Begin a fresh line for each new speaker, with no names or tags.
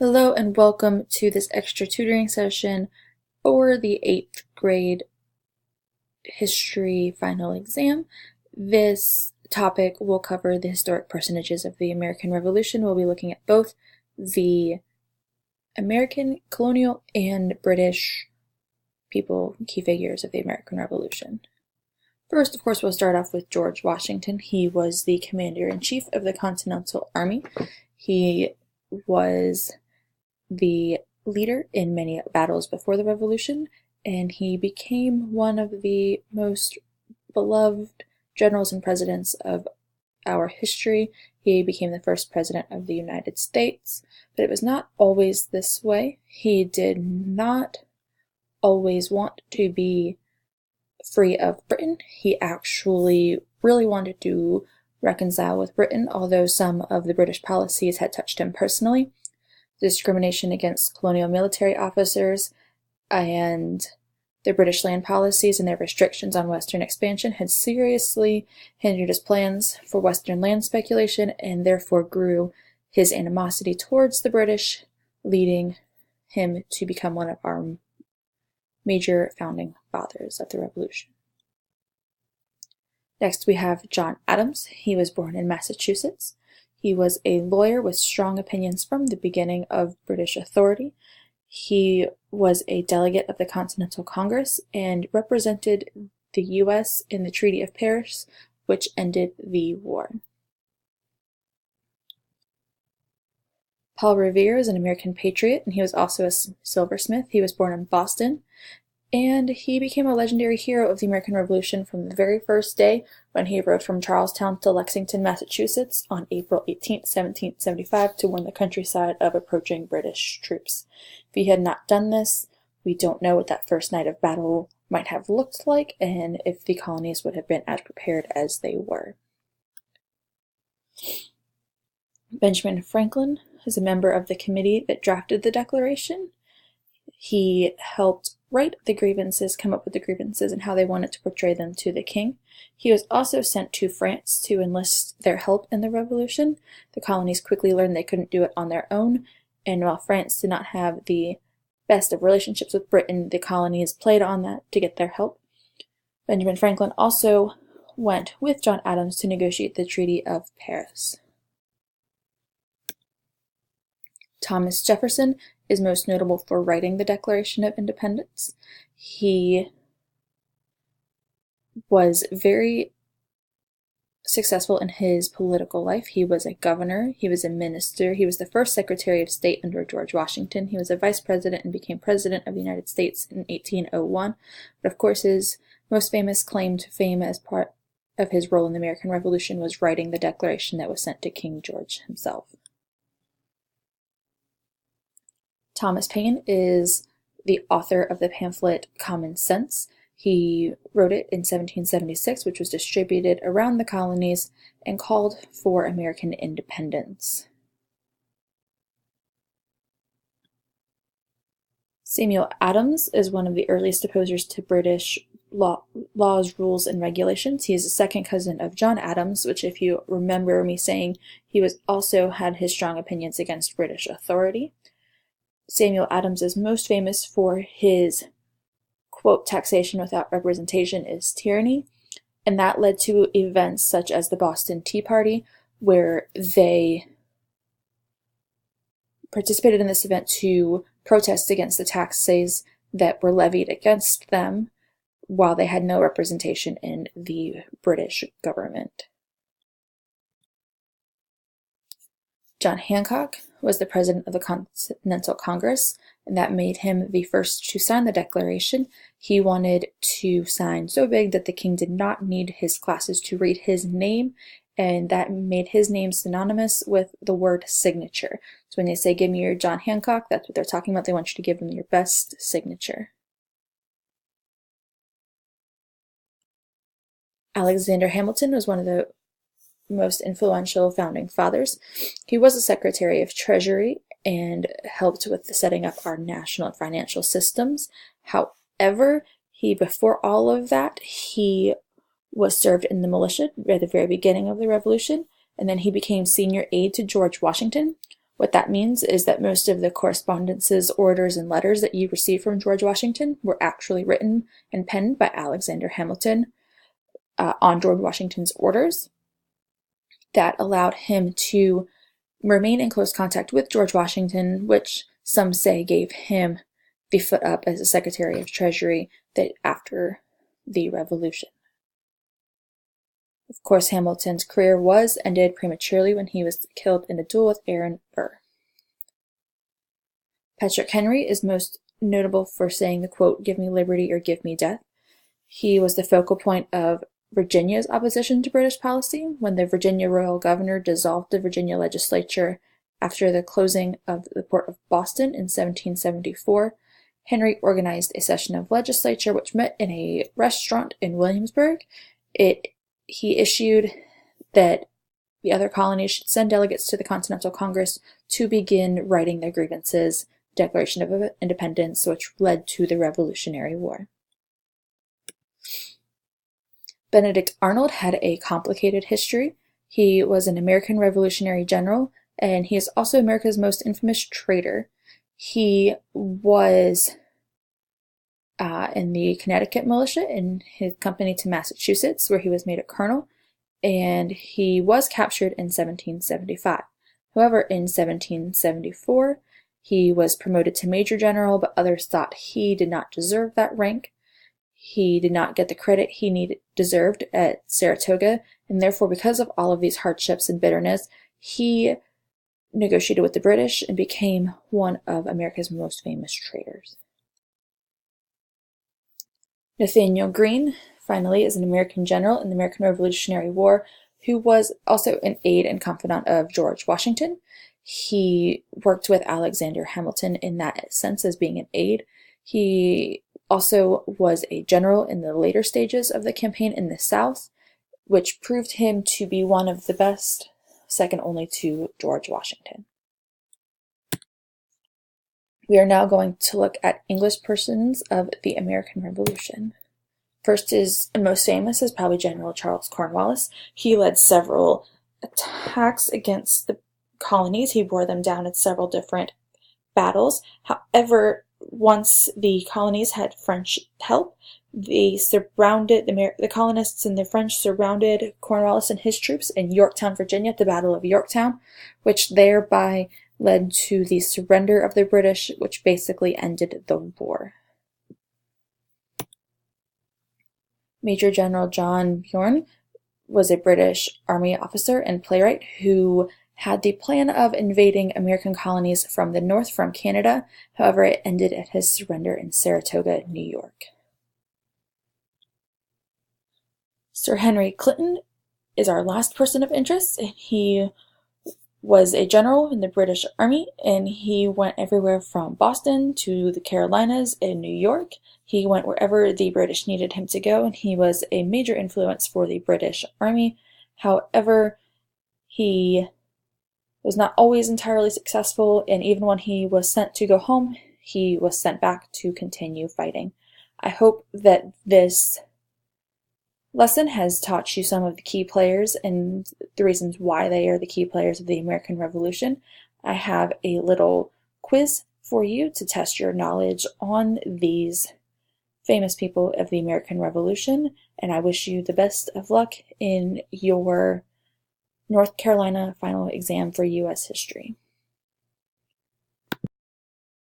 Hello and welcome to this extra tutoring session for the 8th grade history final exam. This topic will cover the historic personages of the American Revolution. We'll be looking at both the American, colonial, and British people, key figures of the American Revolution. First, of course, we'll start off with George Washington. He was the commander-in-chief of the Continental Army. He was the leader in many battles before the Revolution, and he became one of the most beloved generals and presidents of our history. He became the first president of the United States, but it was not always this way. He did not always want to be free of Britain. He actually really wanted to reconcile with Britain, although some of the British policies had touched him personally. Discrimination against colonial military officers and the British land policies and their restrictions on Western expansion had seriously hindered his plans for Western land speculation and therefore grew his animosity towards the British, leading him to become one of our major founding fathers of the Revolution. Next, we have John Adams. He was born in Massachusetts. He was a lawyer with strong opinions from the beginning of British authority. He was a delegate of the Continental Congress and represented the U.S. in the Treaty of Paris, which ended the war. Paul Revere is an American patriot, and he was also a silversmith. He was born in Boston, and he became a legendary hero of the American Revolution from the very first day when he rode from Charlestown to Lexington, Massachusetts on April 18, 1775 to warn the countryside of approaching British troops. If he had not done this, we don't know what that first night of battle might have looked like and if the colonies would have been as prepared as they were. Benjamin Franklin is a member of the committee that drafted the Declaration. He helped write the grievances, come up with the grievances, and how they wanted to portray them to the king. He was also sent to France to enlist their help in the Revolution. The colonies quickly learned they couldn't do it on their own, and while France did not have the best of relationships with Britain, the colonies played on that to get their help. Benjamin Franklin also went with John Adams to negotiate the Treaty of Paris. Thomas Jefferson is most notable for writing the Declaration of Independence. He was very successful in his political life. He was a governor, he was a minister, he was the first Secretary of State under George Washington, he was a vice president and became president of the United States in 1801. But of course his most famous claim to fame as part of his role in the American Revolution was writing the Declaration that was sent to King George himself. Thomas Paine is the author of the pamphlet Common Sense. He wrote it in 1776, which was distributed around the colonies and called for American independence. Samuel Adams is one of the earliest opposers to British laws, rules, and regulations. He is a second cousin of John Adams, which, if you remember me saying, he also had his strong opinions against British authority. Samuel Adams is most famous for his quote, "taxation without representation is tyranny," and that led to events such as the Boston Tea Party, where they participated in this event to protest against the taxes that were levied against them while they had no representation in the British government. John Hancock was the president of the Continental Congress, and that made him the first to sign the Declaration. He wanted to sign so big that the king did not need his classes to read his name, and that made his name synonymous with the word signature. So when they say, "Give me your John Hancock," that's what they're talking about. They want you to give them your best signature. Alexander Hamilton was one of the most influential founding fathers. He was a Secretary of Treasury and helped with the setting up our national and financial systems. However, before all of that, he was served in the militia at the very beginning of the Revolution, and then he became senior aide to George Washington. What that means is that most of the correspondences, orders, and letters that you receive from George Washington were actually written and penned by Alexander Hamilton on George Washington's orders. That allowed him to remain in close contact with George Washington, which some say gave him the foot up as a Secretary of Treasury after the Revolution. Of course, Hamilton's career was ended prematurely when he was killed in a duel with Aaron Burr. Patrick Henry is most notable for saying the quote, "Give me liberty or give me death." He was the focal point of Virginia's opposition to British policy when the Virginia Royal Governor dissolved the Virginia legislature after the closing of the port of Boston in 1774. Henry organized a session of legislature which met in a restaurant in Williamsburg. He issued that the other colonies should send delegates to the Continental Congress to begin writing their grievances, Declaration of Independence, which led to the Revolutionary War. Benedict Arnold had a complicated history. He was an American Revolutionary general, and he is also America's most infamous traitor. He was in the Connecticut militia in his company to Massachusetts, where he was made a colonel, and he was captured in 1775. However, in 1774, he was promoted to major general, but others thought he did not deserve that rank. He did not get the credit he deserved at Saratoga, and therefore, because of all of these hardships and bitterness, he negotiated with the British and became one of America's most famous traitors. Nathanael Greene, finally, is an American general in the American Revolutionary War who was also an aide and confidant of George Washington. He worked with Alexander Hamilton in that sense as being an aide. He also was a general in the later stages of the campaign in the South, which proved him to be one of the best, second only to George Washington. We are now going to look at English persons of the American Revolution. First is, and most famous, is probably General Charles Cornwallis. He led several attacks against the colonies. He bore them down in several different battles. However, once the colonies had French help, the colonists and the French surrounded Cornwallis and his troops in Yorktown, Virginia, at the Battle of Yorktown, which thereby led to the surrender of the British, which basically ended the war. Major General John Bjorn was a British Army officer and playwright who had the plan of invading American colonies from the north from Canada. However, it ended at his surrender in Saratoga, New York. Sir Henry Clinton is our last person of interest, and he was a general in the British Army, and he went everywhere from Boston to the Carolinas and New York. He went wherever the British needed him to go, and he was a major influence for the British Army. However, he was not always entirely successful, and even when he was sent to go home, he was sent back to continue fighting. I hope that this lesson has taught you some of the key players and the reasons why they are the key players of the American Revolution. I have a little quiz for you to test your knowledge on these famous people of the American Revolution, and I wish you the best of luck in your North Carolina final exam for U.S. history.